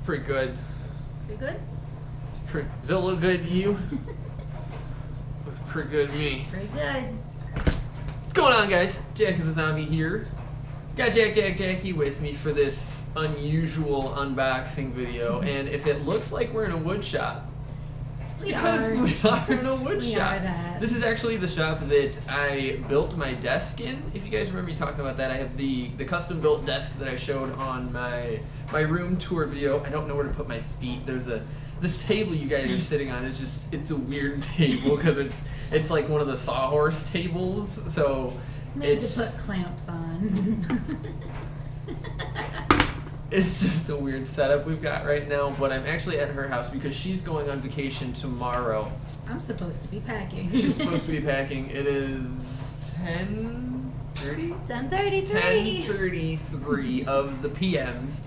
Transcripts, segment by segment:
pretty good. Pretty good? Does it look good to you? Looks pretty good to me. Pretty good. What's going on, guys? Jack is a Zombie here. Got Jackie with me for this unusual unboxing video. And if it looks like we're in a wood shop, it's because we are in a wood shop. This is actually the shop that I built my desk in. If you guys remember me talking about that, I have the custom built desk that I showed on my room tour video. I don't know where to put my feet. There's this table you guys are sitting on is just, it's a weird table because it's like one of the sawhorse tables. So it's made to put clamps on. It's just a weird setup we've got right now, but I'm actually at her house because she's going on vacation tomorrow. I'm supposed to be packing. She's supposed to be packing. It is 10:30? 10:33. 10:33 of the PMs,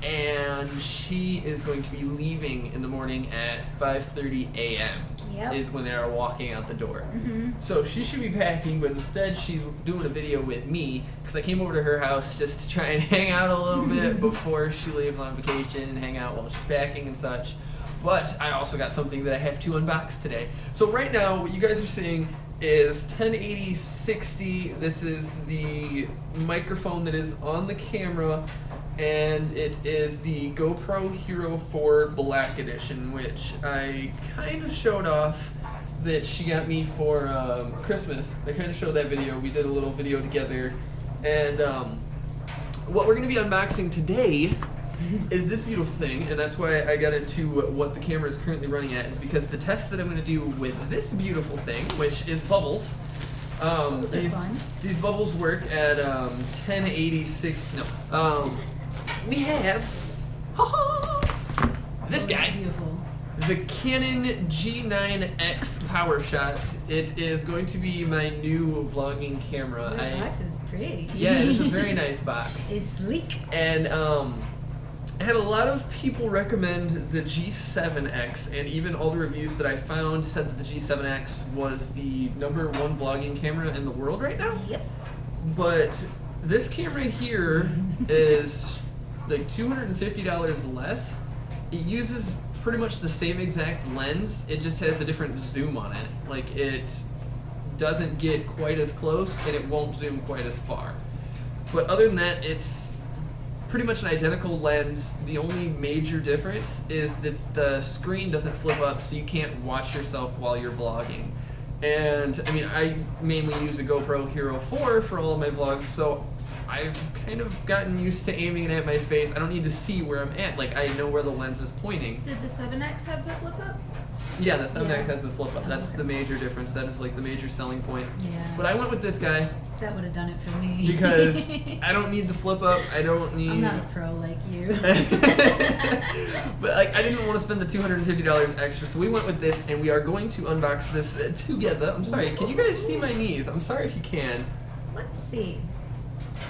and she is going to be leaving in the morning at 5:30 a.m. Yep. Is when they're walking out the door. Mm-hmm. So she should be packing, but instead she's doing a video with me because I came over to her house just to try and hang out a little bit before she leaves on vacation and hang out while she's packing and such. But I also got something that I have to unbox today. So right now, what you guys are seeing is 1080-60. This is the microphone that is on the camera, and it is the GoPro Hero 4 Black Edition, which I kind of showed off that she got me for Christmas. I kind of showed that video. We did a little video together, and what we're going to be unboxing today is this beautiful thing, and that's why I got into what the camera is currently running at, is because the test that I'm going to do with this beautiful thing, which is bubbles. These bubbles work at 1080-60. No. We have this guy, Beautiful. the Canon G9x Power Shot. It is going to be my new vlogging camera. The box is pretty. Yeah, it is a very nice box. It's sleek. And I had a lot of people recommend the G7X, and even all the reviews that I found said that the G7X was the #1 vlogging camera in the world right now. Yep. But this camera here is like $250 less. It uses pretty much the same exact lens. It just has a different zoom on it. Like, it doesn't get quite as close and it won't zoom quite as far. But other than that, it's pretty much an identical lens. The only major difference is that the screen doesn't flip up, so you can't watch yourself while you're vlogging. And I mean, I mainly use a GoPro Hero 4 for all of my vlogs, so I've kind of gotten used to aiming it at my face. I don't need to see where I'm at. Like, I know where the lens is pointing. Did the 7X have the flip up? Yeah, the 7X has the flip up. That's the major difference. That is like the major selling point. Yeah. But I went with this guy. That would have done it for me. Because I don't need the flip up. I don't need... I'm not a pro like you. But like, I didn't want to spend the $250 extra, so we went with this, and we are going to unbox this together. I'm sorry, can you guys see my knees? I'm sorry if you can. Let's see.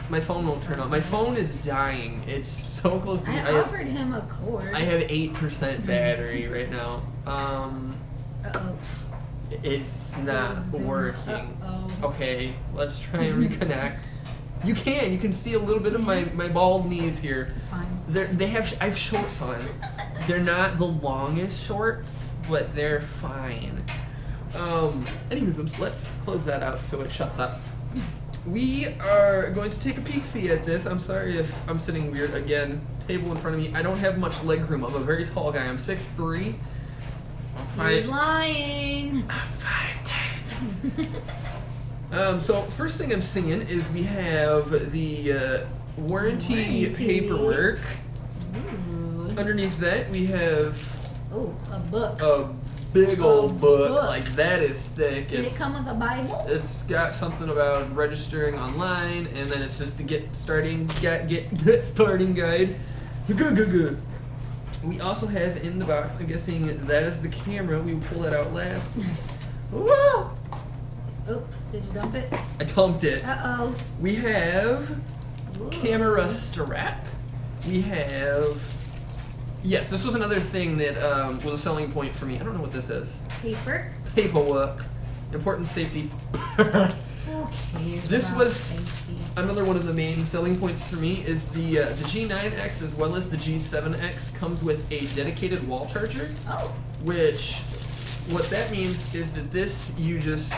My phone won't turn on. My phone is dying. It's so close to me. I offered him a cord. I have 8% battery right now. Uh-oh. It's not working. Uh-oh. Okay, let's try and reconnect. You can see a little bit of my bald knees here. It's fine. I have shorts on. They're not the longest shorts, but they're fine. Anyways, let's close that out so it shuts up. We are going to take a peek-see at this. I'm sorry if I'm sitting weird. Again, table in front of me. I don't have much leg room. I'm a very tall guy. I'm 6'3". He's lying. I'm 5'10". So first thing I'm seeing is we have the warranty paperwork. Ooh. Underneath that we have a book. A big old book. Like, that is thick. Did it come with a Bible? It's got something about registering online, and then it's just the get starting guide. Good. We also have in the box, I'm guessing that is the camera. We will pull that out last. Whoa! Oh, did you dump it? I dumped it. Uh-oh. We have camera strap. We have... Yes, this was another thing that was a selling point for me. I don't know what this is. Paper. Paperwork. Important safety. Who cares This about was safety? another one of the main selling points for me is the G9X as well as the G7X comes with a dedicated wall charger, Oh, which what that means is that this, you just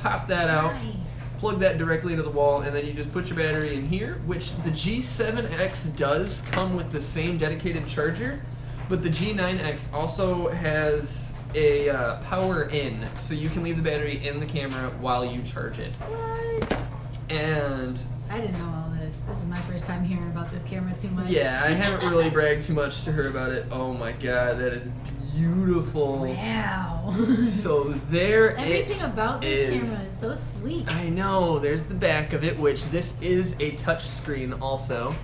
pop that out, nice. plug that directly into the wall, and then you just put your battery in here, which the G7X does come with the same dedicated charger, but the G9X also has a power in, so you can leave the battery in the camera while you charge it. What? And I didn't know all this. This is my first time hearing about this camera too much. yeah, I haven't really bragged too much to her about it. Oh my god, that is beautiful. Wow. So there Everything it about this is. camera is so sleek. I know, there's the back of it, which this is a touch screen also.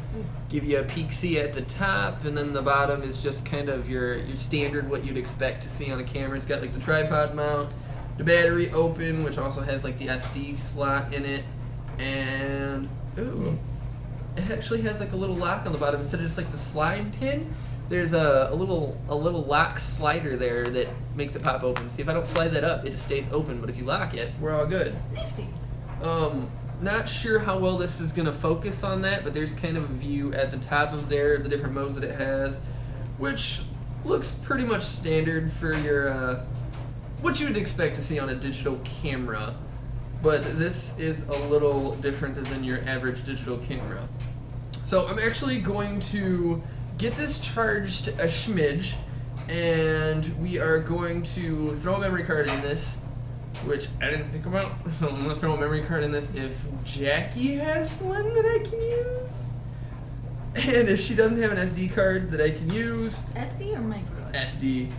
Give you a peek see at the top, and then the bottom is just kind of your standard what you'd expect to see on a camera. It's got like the tripod mount, the battery open, which also has like the SD slot in it, and ooh, it actually has like a little lock on the bottom instead of just like the slide pin. There's a little lock slider there that makes it pop open. See, if I don't slide that up, it just stays open, but if you lock it, we're all good. Nifty. Not sure how well this is going to focus on that, but there's kind of a view at the top of there, the different modes that it has, which looks pretty much standard for your what you would expect to see on a digital camera, but this is a little different than your average digital camera. So I'm actually going to get this charged a smidge, and we are going to throw a memory card in this, which I didn't think about. So I'm gonna throw a memory card in this if Jackie has one that I can use, and if she doesn't have an SD card that I can use. SD or micro? SD.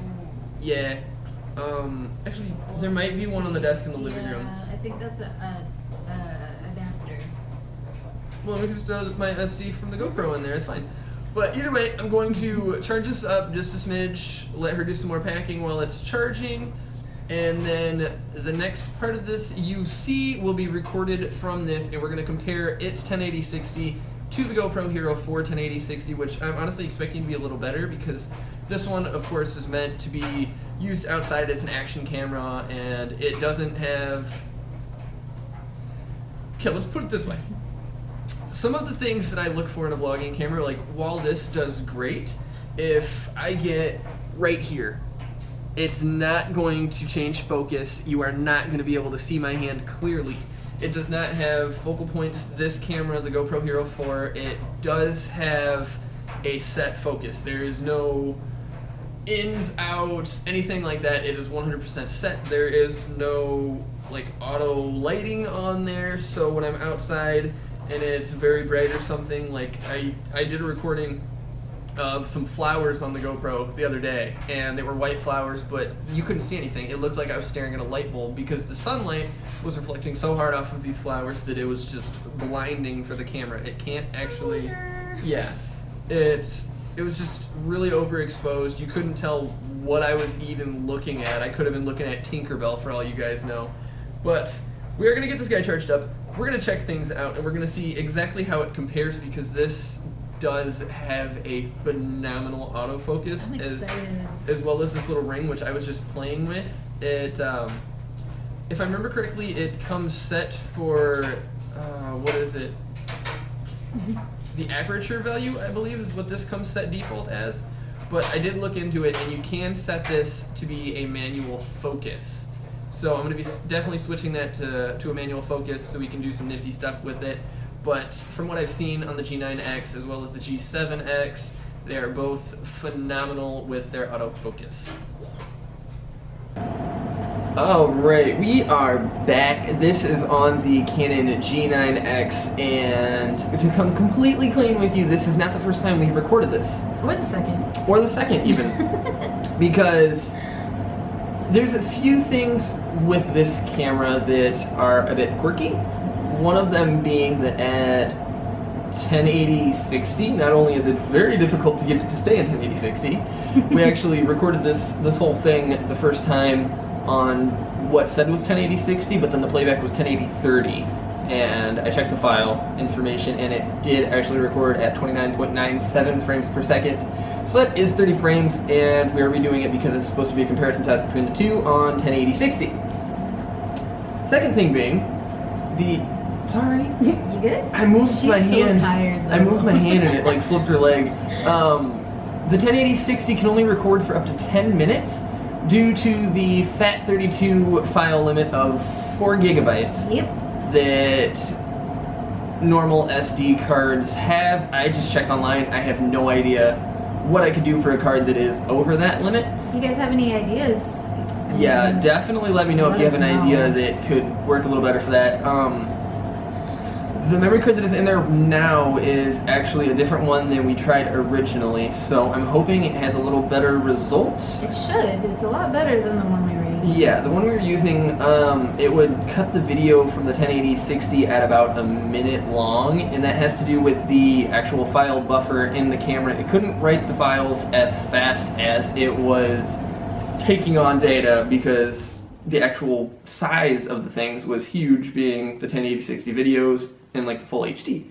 Yeah. Actually, there might be one on the desk in the living room. I think that's a adapter. Well, we can just throw my SD from the GoPro in there. It's fine. But either way, I'm going to charge this up just a smidge, let her do some more packing while it's charging, and then the next part of this you see will be recorded from this, and we're going to compare its 1080-60 to the GoPro Hero 4 1080-60, which I'm honestly expecting to be a little better because this one, of course, is meant to be used outside as an action camera, and it doesn't have... Okay, let's put it this way. Some of the things that I look for in a vlogging camera, like while this does great, if I get right here, it's not going to change focus. You are not going to be able to see my hand clearly. It does not have focal points. This camera, the GoPro Hero 4, it does have a set focus. There is no ins, outs, anything like that. It is 100% set. There is no like auto lighting on there, so when I'm outside and it's very bright or something, like I did a recording of some flowers on the GoPro the other day, and they were white flowers, but you couldn't see anything. It looked like I was staring at a light bulb because the sunlight was reflecting so hard off of these flowers that it was just blinding for the camera. It can't actually, yeah, it was just really overexposed. You couldn't tell what I was even looking at. I could have been looking at Tinkerbell for all you guys know. But we are gonna get this guy charged up. We're gonna check things out, and we're gonna see exactly how it compares, because this does have a phenomenal autofocus, as well as this little ring, which I was just playing with. It, if I remember correctly, it comes set for, what is it? The aperture value, I believe, is what this comes set default as. But I did look into it, and you can set this to be a manual focus. So I'm going to be definitely switching that to a manual focus so we can do some nifty stuff with it. But from what I've seen on the G9X as well as the G7X, they are both phenomenal with their autofocus. Alright, we are back. This is on the Canon G9X, and to come completely clean with you, this is not the first time we've recorded this. Or the second. Or the second, even. Because there's a few things with this camera that are a bit quirky. One of them being that at 1080-60, not only is it very difficult to get it to stay at 1080-60, we actually recorded this whole thing the first time on what said was 1080-60, but then the playback was 1080-30. And I checked the file information, and it did actually record at 29.97 frames per second. So that is 30 frames, and we are redoing it because it's supposed to be a comparison test between the two on 1080-60. Second thing being, Sorry. You good? I moved She's my hand. so tired, though. I moved my hand and it like flipped her leg. The 1080-60 can only record for up to 10 minutes due to the FAT32 file limit of 4 gigabytes. Yep. That normal SD cards have. I just checked online. I have no idea what I could do for a card that is over that limit. You guys have any ideas? Yeah, definitely let me know if you have an idea that could work a little better for that. The memory card that is in there now is actually a different one than we tried originally, so I'm hoping it has a little better results. It should. It's a lot better than the one we were using. Yeah, the one we were using, it would cut the video from the 1080-60 at about a minute long, and that has to do with the actual file buffer in the camera. It couldn't write the files as fast as it was taking on data because the actual size of the things was huge, being the 1080-60 videos in like the full HD.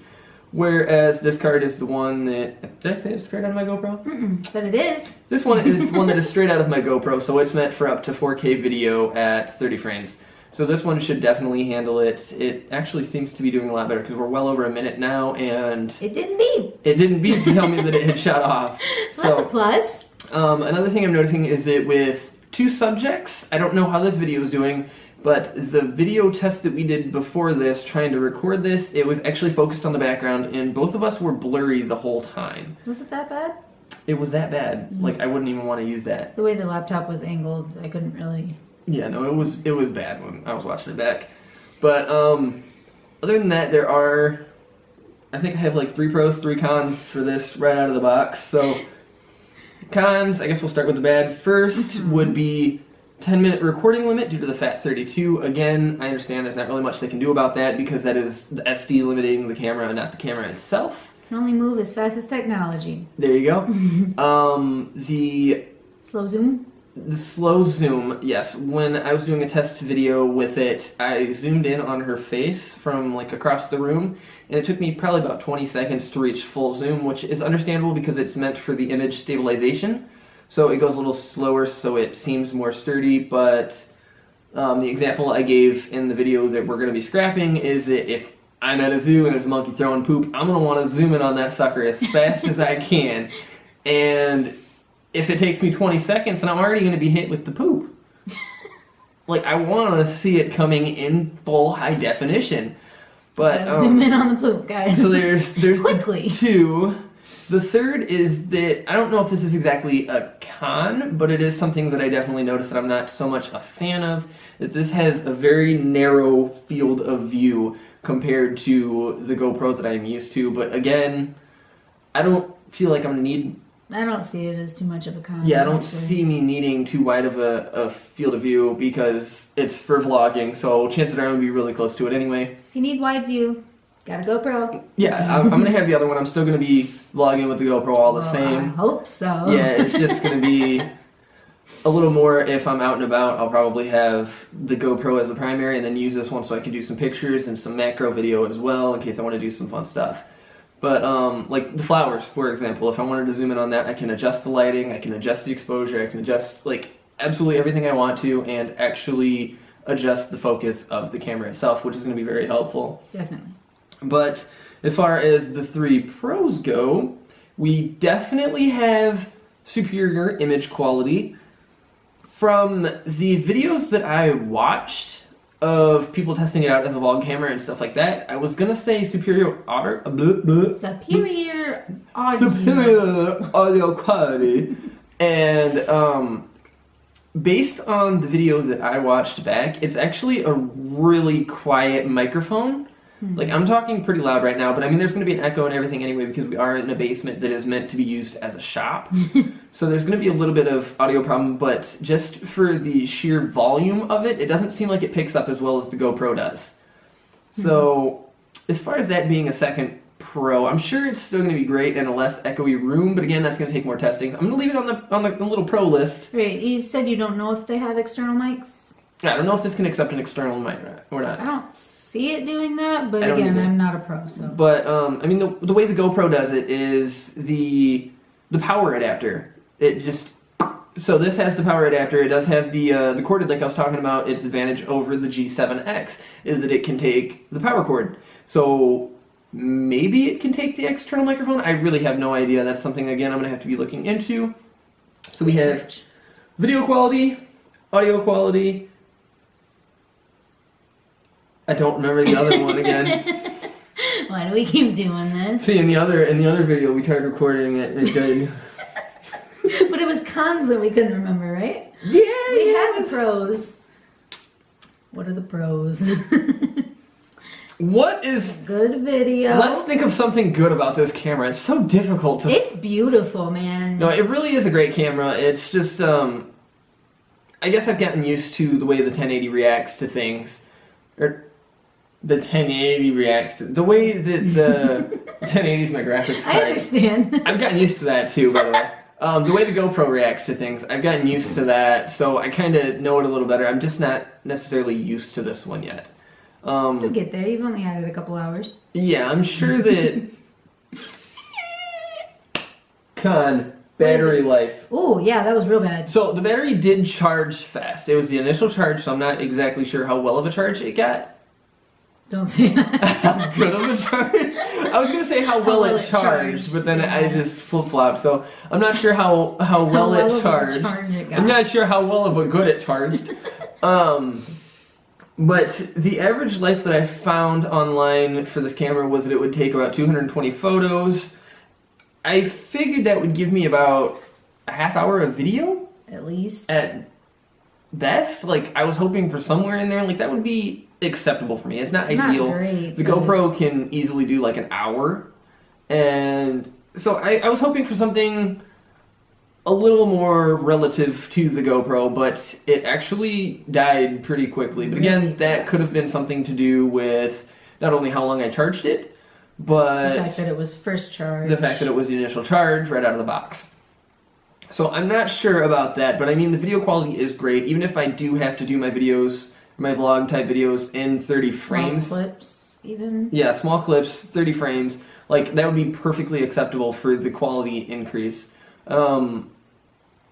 Whereas this card is the one that, did I say it's straight out of my GoPro? But it is. This one is the one that is straight out of my GoPro, so it's meant for up to 4K video at 30 frames. So this one should definitely handle it. It actually seems to be doing a lot better because we're well over a minute now, and It didn't beep. it didn't beep to tell me that it had shut off. So that's a plus. Another thing I'm noticing is that with 2 subjects, I don't know how this video is doing, but the video test that we did before this, trying to record this, it was actually focused on the background, and both of us were blurry the whole time. Was it that bad? It was that bad. Like, I wouldn't even want to use that. The way the laptop was angled, I couldn't really... Yeah, no, it was bad when I was watching it back. But, other than that, there are... I think I have like 3 pros, 3 cons for this right out of the box, so... Cons, I guess we'll start with the bad first, would be 10-minute recording limit due to the FAT32. Again, I understand there's not really much they can do about that because that is the SD limiting the camera, not the camera itself. Can only move as fast as technology. There you go. The Slow zoom? The slow zoom, yes. When I was doing a test video with it, I zoomed in on her face from like across the room, and it took me probably about 20 seconds to reach full zoom, which is understandable because it's meant for the image stabilization. So it goes a little slower so it seems more sturdy, but the example I gave in the video that we're going to be scrapping is that if I'm at a zoo and there's a monkey throwing poop, I'm going to want to zoom in on that sucker as fast as I can. And if it takes me 20 seconds, then I'm already going to be hit with the poop. Like, I want to see it coming in full high definition. But zoom in on the poop, guys. So there's quickly. 2. The third is that, I don't know if this is exactly a con, but it is something that I definitely noticed that I'm not so much a fan of, that this has a very narrow field of view compared to the GoPros that I'm used to. But again, I don't feel like I'm going to need... I don't see it as too much of a con. Yeah, I don't see me needing too wide of a field of view because it's for vlogging, so chances are I'm going to be really close to it anyway. If you need wide view, got a GoPro. Yeah, I'm going to have the other one. I'm still going to be vlogging with the GoPro all the same. I hope so. Yeah, it's just going to be a little more if I'm out and about. I'll probably have the GoPro as the primary and then use this one so I can do some pictures and some macro video as well in case I want to do some fun stuff. But, like the flowers, for example, if I wanted to zoom in on that, I can adjust the lighting, I can adjust the exposure, I can adjust, like, absolutely everything I want to, and actually adjust the focus of the camera itself, which is going to be very helpful. Definitely. But as far as the 3 pros go, we definitely have superior image quality. From the videos that I watched of people testing it out as a vlog camera and stuff like that, I was gonna say superior audio. Superior audio. Superior audio quality. And based on the video that I watched back, it's actually a really quiet microphone. Like, I'm talking pretty loud right now, but I mean, there's going to be an echo and everything anyway because we are in a basement that is meant to be used as a shop. So there's going to be a little bit of audio problem, but just for the sheer volume of it, it doesn't seem like it picks up as well as the GoPro does. So as far as that being a second pro, I'm sure it's still going to be great in a less echoey room, but again, that's going to take more testing. I'm going to leave it on the little pro list. Wait, you said you don't know if they have external mics? I don't know if this can accept an external mic or not. I don't see it doing that, but I don't again, either. I'm not a pro, so. But I mean, the way the GoPro does it is the power adapter. It just So this has the power adapter. It does have the corded, like I was talking about. Its advantage over the G9x is that it can take the power cord. So maybe it can take the external microphone. I really have no idea. That's something, again, I'm going to have to be looking into. So we have video quality, audio quality. I don't remember the other one again. Why do we keep doing this? See, in the other video, we tried recording it and it did. But it was cons that we couldn't remember, right? Yeah, we had the pros. What are the pros? What is good video? Let's think of something good about this camera. It's so difficult to. It's beautiful, man. No, it really is a great camera. It's just, I guess I've gotten used to the way the 1080 reacts to things, or the 1080 reacts to the way that the 1080 is my graphics card. I understand. I've gotten used to that too, by the way. The way the GoPro reacts to things, I've gotten used to that, so I kind of know it a little better. I'm just not necessarily used to this one yet. You'll get there. You've only had it a couple hours. Yeah, I'm sure that... battery life. Oh, yeah, that was real bad. So the battery did charge fast. It was the initial charge, so I'm not exactly sure how well of a charge it got. Don't say that. How good of a charge? I was going to say how well it charged, but then I just flip-flopped. So I'm not sure how well it charged. I'm not sure how well of a good it charged. But the average life that I found online for this camera was that it would take about 220 photos. I figured that would give me about a half hour of video. At least. At best. Like, I was hoping for somewhere in there. Like, that would be acceptable for me. It's not ideal. Great, the GoPro can easily do like an hour. And so I was hoping for something a little more relative to the GoPro, but it actually died pretty quickly. But again, that could have been something to do with not only how long I charged it, but the fact that it was first charge. The fact that it was the initial charge right out of the box. So I'm not sure about that, but I mean, the video quality is great. Even if I do have to do my videos, my vlog type videos in 30 frames. Small clips, even? Yeah, small clips, 30 frames. Like, that would be perfectly acceptable for the quality increase.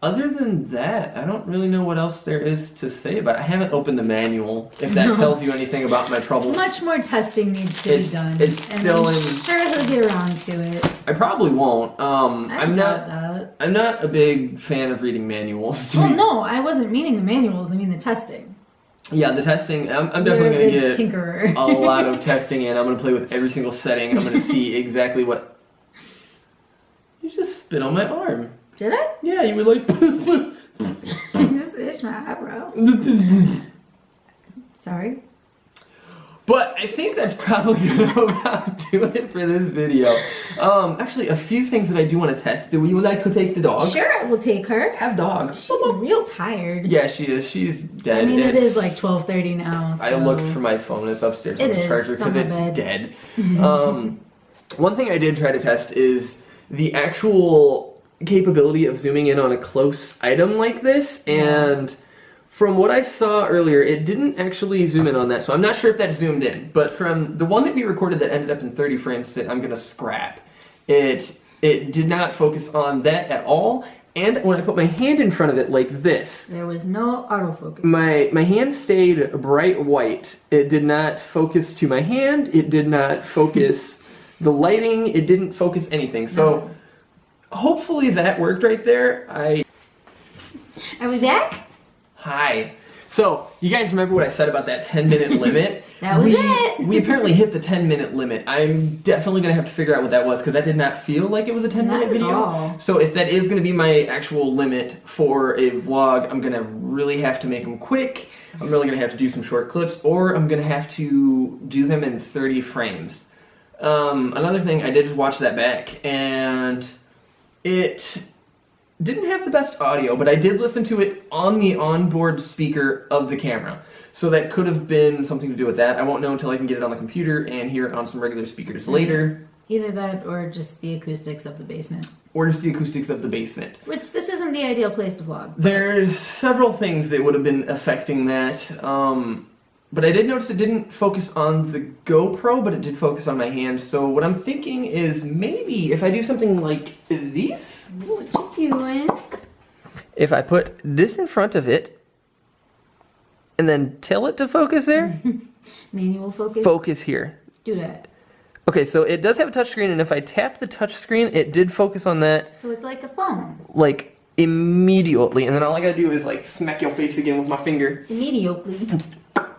Other than that, I don't really know what else there is to say about it. I haven't opened the manual, if that tells you anything about my troubles. Much more testing needs to be done. It's still I'm sure he'll get around to it. I probably won't. I doubt that. I'm not a big fan of reading manuals. Well, no, I wasn't meaning the manuals. I mean the testing. Yeah, the testing. I'm definitely going to get tinkerer. a lot of testing in. I'm going to play with every single setting. I'm going to see exactly what... You just spit on my arm. Did I? Yeah, you were like... Just itched my eyebrow. Sorry. But I think that's probably going to about do it for this video. Actually, a few things that I do want to test. Would you like to take the dog? Sure, I will take her. Have dog. She's real tired. Yeah, she is. She's dead. I mean, it is like 12:30 now. So. I looked for my phone. It's upstairs on the charger because it's dead. One thing I did try to test is the actual capability of zooming in on a close item like this, and from what I saw earlier, it didn't actually zoom in on that, so I'm not sure if that zoomed in. But from the one that we recorded that ended up in 30 frames that I'm going to scrap, it did not focus on that at all. And when I put my hand in front of it like this, there was no autofocus. My hand stayed bright white. It did not focus to my hand. It did not focus the lighting. It didn't focus anything. So hopefully that worked right there. Are we back? Hi. So, you guys remember what I said about that 10-minute limit? That was it. We apparently hit the 10-minute limit. I'm definitely going to have to figure out what that was, because that did not feel like it was a 10-minute video. All. So if that is going to be my actual limit for a vlog, I'm going to really have to make them quick. I'm really going to have to do some short clips, or I'm going to have to do them in 30 frames. Another thing, I did just watch that back, and it didn't have the best audio, but I did listen to it on the onboard speaker of the camera. So that could have been something to do with that. I won't know until I can get it on the computer and hear it on some regular speakers later. Either that or just the acoustics of the basement. Or just the acoustics of the basement. Which, this isn't the ideal place to vlog. There's several things that would have been affecting that. But I did notice it didn't focus on the GoPro, but it did focus on my hand. So what I'm thinking is maybe if I do something like this. What you doing? if I put this in front of it and then tell it to focus there. Manual focus. Focus here. Do that. Okay, so it does have a touchscreen, and if I tap the touchscreen, it did focus on that. So it's like a phone. Like, immediately. And then all I gotta do is, like, smack your face again with my finger. Immediately.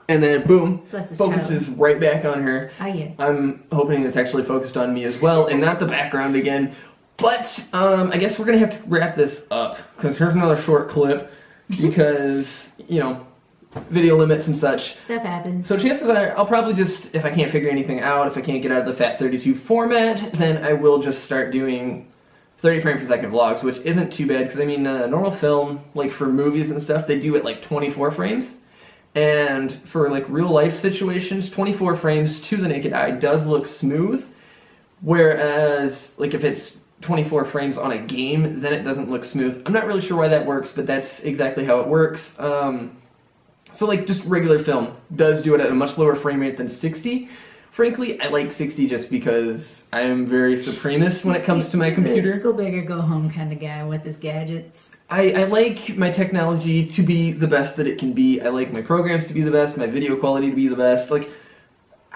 And then, boom, Bless focuses right back on her. Oh, yeah. I'm hoping it's actually focused on me as well, and not the background again. But, I guess we're gonna have to wrap this up, because here's another short clip, because, you know, video limits and such. Stuff happens. So chances are, I'll probably just, if I can't figure anything out, if I can't get out of the FAT32 format, then I will just start doing 30 frame per second vlogs, which isn't too bad, because I mean, normal film, like for movies and stuff, they do it like 24 frames. And for like real life situations, 24 frames to the naked eye does look smooth. Whereas, like if it's 24 frames on a game, then it doesn't look smooth. I'm not really sure why that works, but that's exactly how it works. So like just regular film does do it at a much lower frame rate than 60. Frankly, I like 60 just because I am very supremacist when it comes to my computer. Go big or go home kind of guy with his gadgets. I like my technology to be the best that it can be. I like my programs to be the best, my video quality to be the best. Like,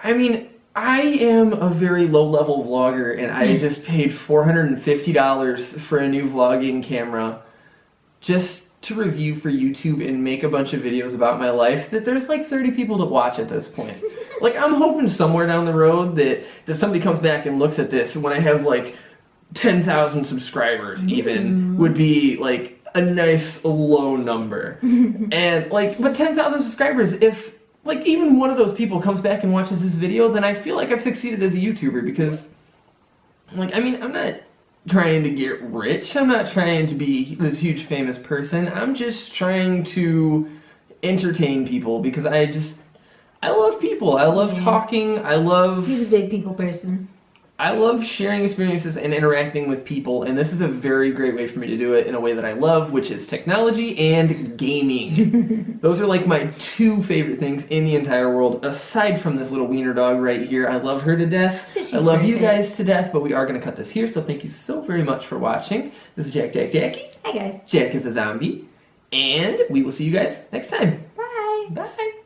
I mean, I am a very low-level vlogger, and I just paid $450 for a new vlogging camera just to review for YouTube and make a bunch of videos about my life that there's like 30 people to watch at this point. Like, I'm hoping somewhere down the road that somebody comes back and looks at this when I have like 10,000 subscribers even would be like a nice low number. And like, but 10,000 subscribers, if like even one of those people comes back and watches this video, then I feel like I've succeeded as a YouTuber, because like, I mean, I'm not trying to get rich. I'm not trying to be this huge famous person. I'm just trying to entertain people, because I love people. I love talking. He's a big people person. I love sharing experiences and interacting with people, and this is a very great way for me to do it in a way that I love, which is technology and gaming. Those are like my two favorite things in the entire world, aside from this little wiener dog right here. I love her to death. I love you guys to death, but we are going to cut this here, so thank you so very much for watching. This is Jackie. Hi, guys. Jack is a zombie, and we will see you guys next time. Bye. Bye.